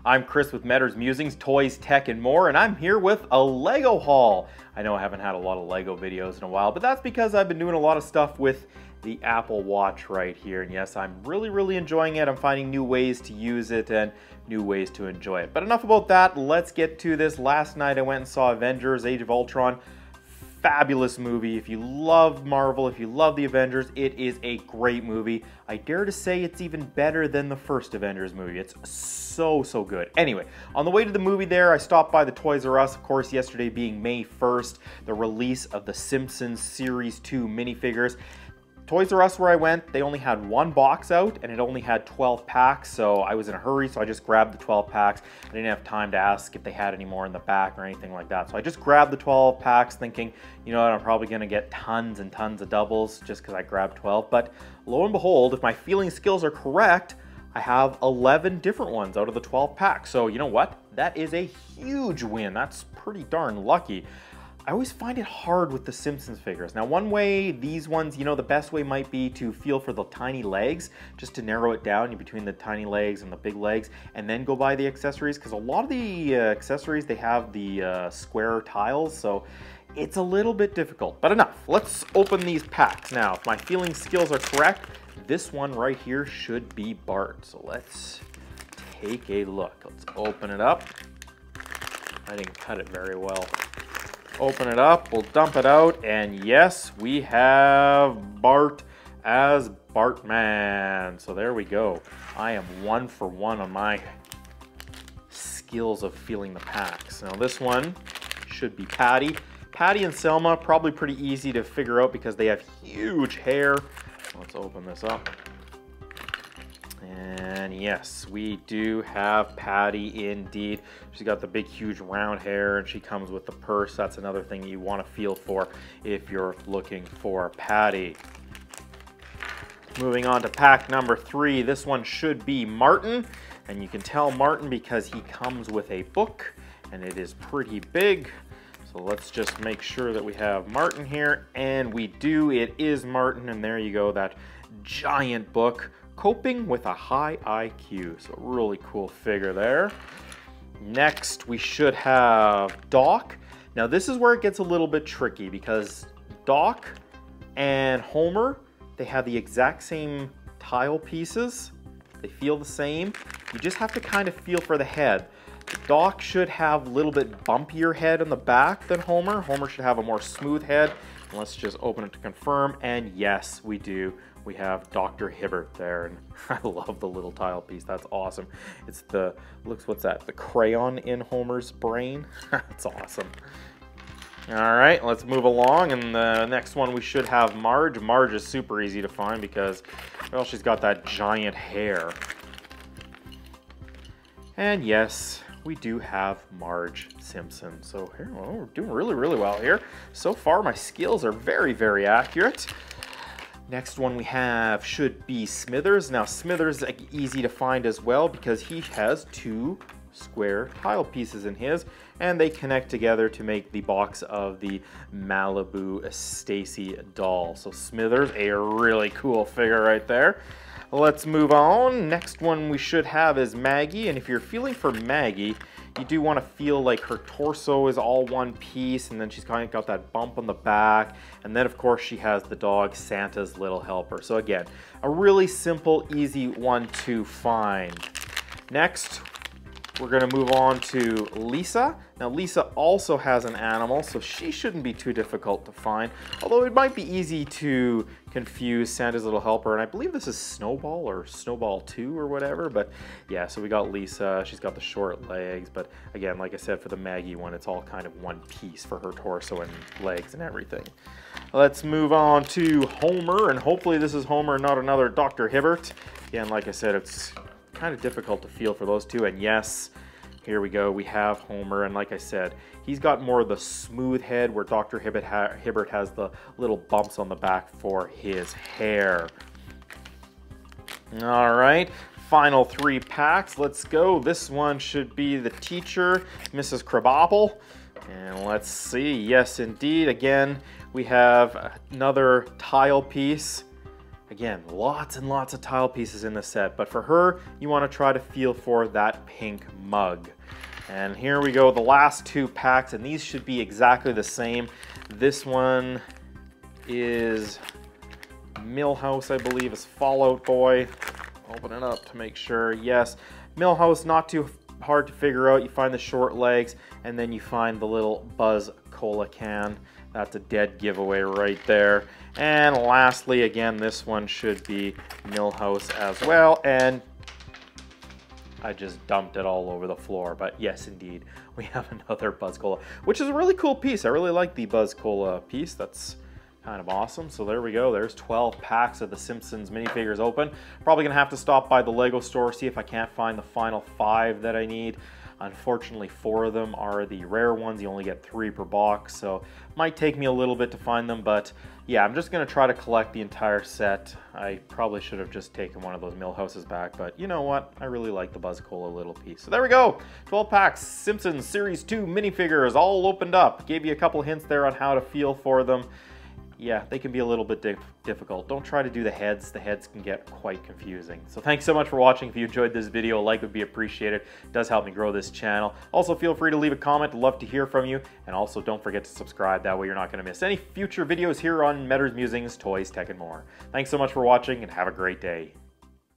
I'm Chris with Metter's Musings, Toys, Tech, and more, and I'm here with a Lego haul. I know I haven't had a lot of Lego videos in a while, but that's because I've been doing a lot of stuff with the Apple Watch right here. And yes, I'm really enjoying it. I'm finding new ways to use it and new ways to enjoy it. But enough about that, let's get to this. Last night I went and saw Avengers Age of Ultron. Fabulous movie. If you love Marvel, if you love the Avengers, it is a great movie. I dare to say it's even better than the first Avengers movie. It's so good. Anyway, on the way to the movie there, I stopped by the Toys R Us, of course, yesterday being May 1st, the release of the Simpsons Series 2 minifigures. Toys R Us where I went, they only had one box out and it only had 12 packs, so I was in a hurry, so I just grabbed the 12 packs. I didn't have time to ask if they had any more in the back or anything like that. So I just grabbed the 12 packs thinking, you know what, I'm probably going to get tons and tons of doubles just because I grabbed 12. But lo and behold, if my feeling skills are correct, I have 11 different ones out of the 12 packs. So you know what? That is a huge win. That's pretty darn lucky. I always find it hard with the Simpsons figures. Now, one way, these ones, you know, the best way might be to feel for the tiny legs, just to narrow it down between the tiny legs and the big legs, and then go buy the accessories, because a lot of the accessories, they have the square tiles, so it's a little bit difficult. But enough, let's open these packs. Now, if my feeling skills are correct, this one right here should be Bart. So let's take a look. Let's open it up. I didn't cut it very well. Open it up, we'll dump it out, and yes, we have Bart as Bartman. So there we go. I am 1 for 1 on my skills of feeling the packs. Now this one should be Patty. Patty and Selma, probably pretty easy to figure out because they have huge hair. Let's open this up. And yes, we do have Patty indeed. She's got the big, huge round hair, and she comes with the purse. That's another thing you want to feel for if you're looking for Patty. Moving on to pack number 3. This one should be Martin, and you can tell Martin because he comes with a book, and it is pretty big. So let's just make sure that we have Martin here, and we do. It is Martin, and there you go, that giant book. Coping with a high IQ. So really cool figure there. Next, we should have Doc. Now this is where it gets a little bit tricky because Doc and Homer, they have the exact same tile pieces. They feel the same. You just have to kind of feel for the head. Doc should have a little bit bumpier head on the back than Homer. Homer should have a more smooth head. And let's just open it to confirm, and yes, we do. We have Dr. Hibbert there, and I love the little tile piece. That's awesome. It's the, what's that? The crayon in Homer's brain? That's awesome. All right, let's move along, and the next one we should have Marge. Marge is super easy to find because, well, she's got that giant hair. And yes, we do have Marge Simpson. So here, well, we're doing really well here. So far, my skills are very accurate. Next one we have should be Smithers. Now Smithers is easy to find as well because he has 2 square tile pieces in his, and they connect together to make the box of the Malibu Stacy doll. So Smithers, a really cool figure right there. Let's move on. Next one we should have is Maggie, and if you're feeling for Maggie, you do want to feel like her torso is all one piece, and then she's kind of got that bump on the back, and then of course she has the dog Santa's Little Helper. So again, a really simple, easy one to find. Next, we're going to move on to Lisa. Now Lisa also has an animal, so she shouldn't be too difficult to find, although it might be easy to confuse Santa's Little Helper, and I believe this is Snowball or Snowball 2 or whatever, but yeah, so we got Lisa. She's got the short legs, but again, like I said, for the Maggie one, it's all kind of one piece for her torso and legs and everything. Let's move on to Homer, and hopefully this is Homer, not another Dr. Hibbert. Again, like I said, it's kind of difficult to feel for those two, and yes, here we go, we have Homer, and like I said, he's got more of the smooth head where Dr. Hibbert has the little bumps on the back for his hair. All right, final 3 packs, let's go. This one should be the teacher, Mrs. Krabappel, and let's see, yes indeed, again, we have another tile piece. Again, lots and lots of tile pieces in the set, but for her, you want to try to feel for that pink mug. And here we go, the last 2 packs, and these should be exactly the same. This one is Milhouse, I believe, is Fallout Boy. Open it up to make sure. Yes, Milhouse, not too hard to figure out. You find the short legs, and then you find the little Buzz Cola can. That's a dead giveaway right there. And lastly, again, this one should be Milhouse as well. And I just dumped it all over the floor, but yes, indeed, we have another Buzz Cola, which is a really cool piece. I really like the Buzz Cola piece. That's kind of awesome. So there we go. There's 12 packs of the Simpsons minifigures open. Probably gonna have to stop by the Lego store, see if I can't find the final 5 that I need. Unfortunately, 4 of them are the rare ones. You only get 3 per box, so might take me a little bit to find them, but yeah, I'm just gonna try to collect the entire set. I probably should have just taken one of those Milhouses back, but you know what? I really like the Buzz Cola little piece. So there we go. 12 packs, Simpsons Series 2 minifigures all opened up. Gave you a couple hints there on how to feel for them. Yeah, they can be a little bit difficult. Don't try to do the heads. The heads can get quite confusing. So thanks so much for watching. If you enjoyed this video, a like would be appreciated. It does help me grow this channel. Also, feel free to leave a comment. I'd love to hear from you. And also, don't forget to subscribe. That way you're not going to miss any future videos here on Metters Musings, Toys, Tech, and more. Thanks so much for watching, and have a great day.